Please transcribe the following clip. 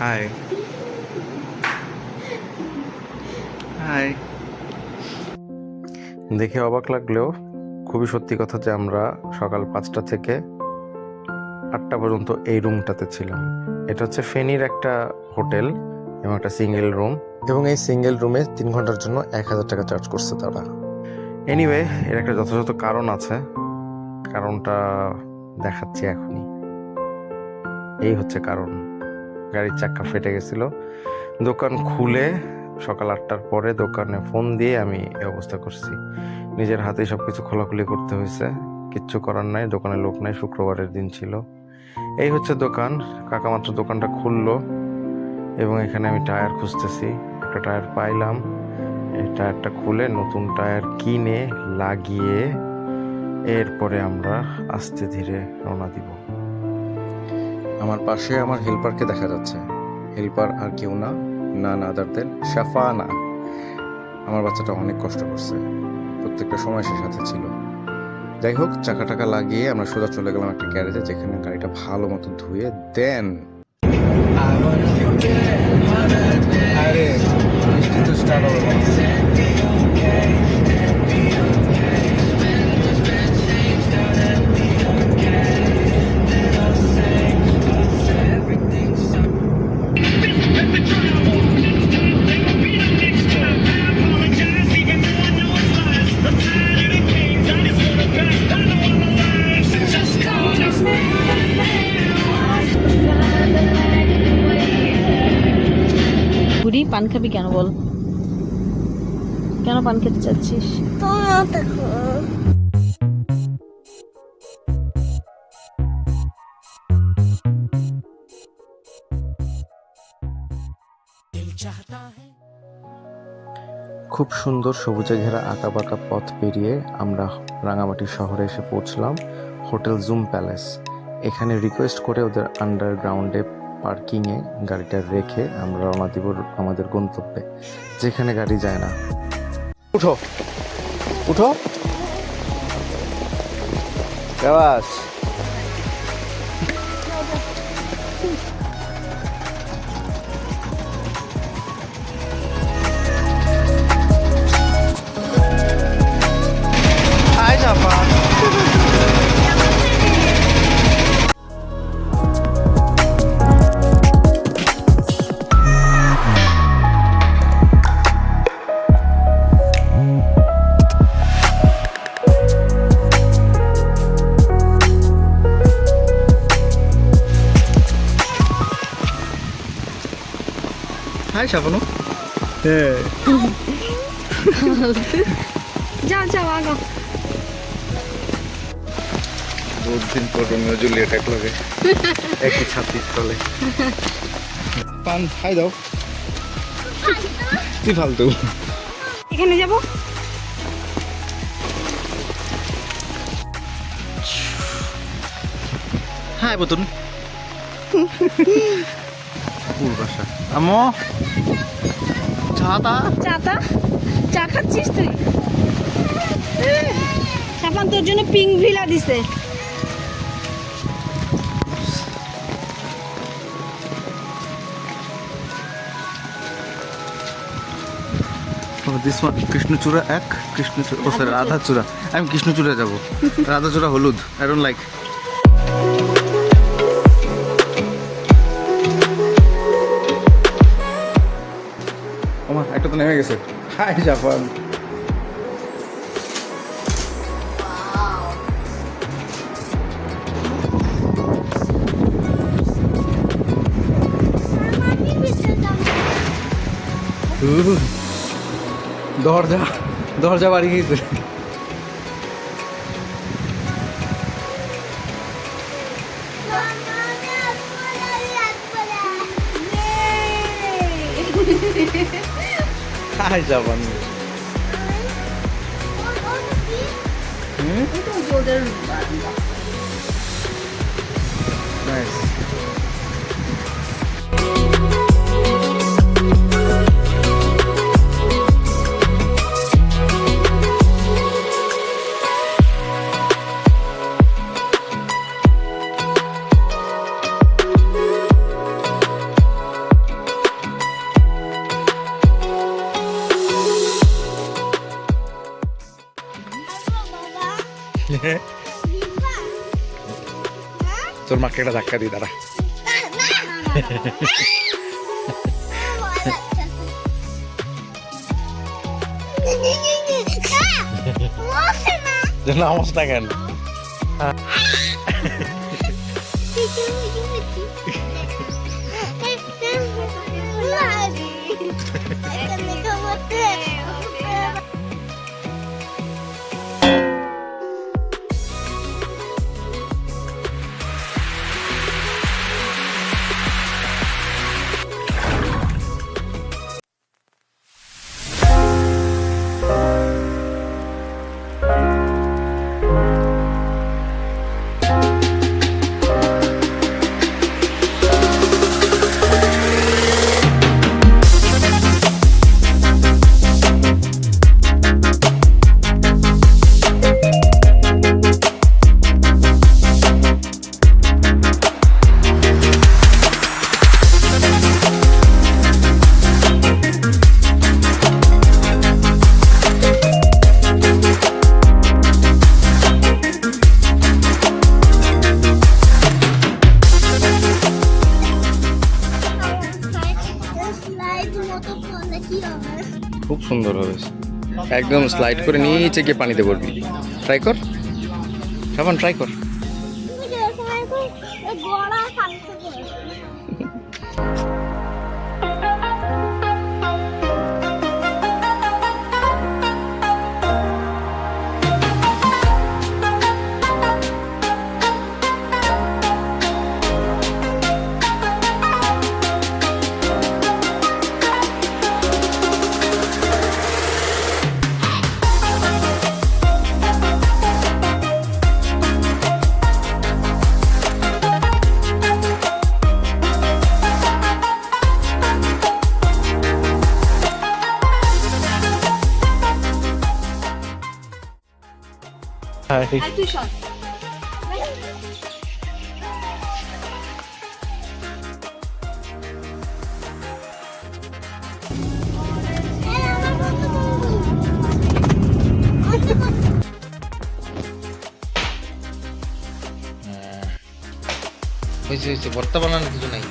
High high. দেখে অবাক লাগলেও খুবই সত্যি কথা যে আমরা সকাল 5টা থেকে 8টা পর্যন্ত এই রুমটাতে ছিলাম। এটা হচ্ছে ফেনীর একটা হোটেল এবং একটা সিঙ্গেল রুম, এবং এই সিঙ্গেল রুমে 3 ঘন্টার জন্য 1000 টাকা চার্জ করছে তারা। এনিওয়ে, এর একটা যথাযথ কারণ আছে, কারণটা দেখাচ্ছি এখনই। এই হচ্ছে কারণ। গাড়ির চাক্কা ফেটে গেছিল, দোকান খুলে সকাল 8টার পরে দোকানে ফোন দিয়ে আমি এই অবস্থা করছি। নিজের হাতেই সবকিছু খোলাখুলি করতে হয়েছে, কিচ্ছু করার নাই, দোকানে লোক নাই, শুক্রবারের দিন ছিল। এই হচ্ছে দোকান। কাকা মাত্র দোকানটা খুললো এবং এখানে আমি টায়ার খুঁজতেছি। একটা টায়ার পাইলাম, এই টায়ারটা খুলে নতুন টায়ার কিনে লাগিয়ে এরপরে আমরা আস্তে ধীরে রওনা দিব। আমার পাশে আমার হেল্পারকে দেখা যাচ্ছে। হেল্পার আর কেউ না, নান আদার দেন শাফানা। আমার বাচ্চাটা অনেক কষ্ট করছে, প্রত্যেকটা সময় সে সাথে ছিল। যাই হোক, চাকা টাকা লাগিয়ে আমরা সোজা চলে গেলাম একটা গ্যারেজে, যেখানে গাড়িটা ভালো মতো ধুয়ে দেন বুড়ি পান খাবি কেন বল? কেন পান খেতে চাচ্ছিস? খুব সুন্দর সবুজে ঘেরা আঁকা বাঁকা পথ পেরিয়ে আমরা রাঙামাটি শহরে এসে পৌঁছলাম হোটেল জুম প্যালেস। এখানে রিকোয়েস্ট করে ওদের আন্ডারগ্রাউন্ডে পার্কিংয়ে গাড়িটা রেখে আমরা রওনা দিব আমাদের গন্তব্যে, যেখানে গাড়ি যায় না। উঠো উঠো আওয়াজ। হাই জাফা। হাই সাবানো। হ্যাঁ, যাও যাও আগো। বহুত দিন পর রোমিও জুলিয়েট এক লাগে একই ছাতির তলে। পান খাই দাও, কি ফালতু। এখানে যাব। হাই বতুন। বাসা আমো ছাতা চাটা চা খাচ্ছিস তুই? সাপান তোর জন্য পিঙ্ক ভিলা দিছে। দিস ওয়ান কৃষ্ণচূড়া 1, কৃষ্ণচূড়া ও স্যার রাধাচূড়া। আমি কৃষ্ণচূড়া যাব, রাধাচূড়া হলুদ। I don't like. ওমা একটা তো নেমে গেছে। Hi Japan. দরজা দরজা বাড়ি গিয়েছে। Hi Japan. নাইস। তোর মাকে একটা ধাক্কা দিই দাঁড়া। অবস্থা কেন খুব সুন্দর হবে, একদম স্লাইড করে নিচে গিয়ে পানিতে পড়বি। ট্রাই কর সাবান, ট্রাই কর। আর তুই সর। হয়েছে, ভর্তা বানানোর কিছু নাই।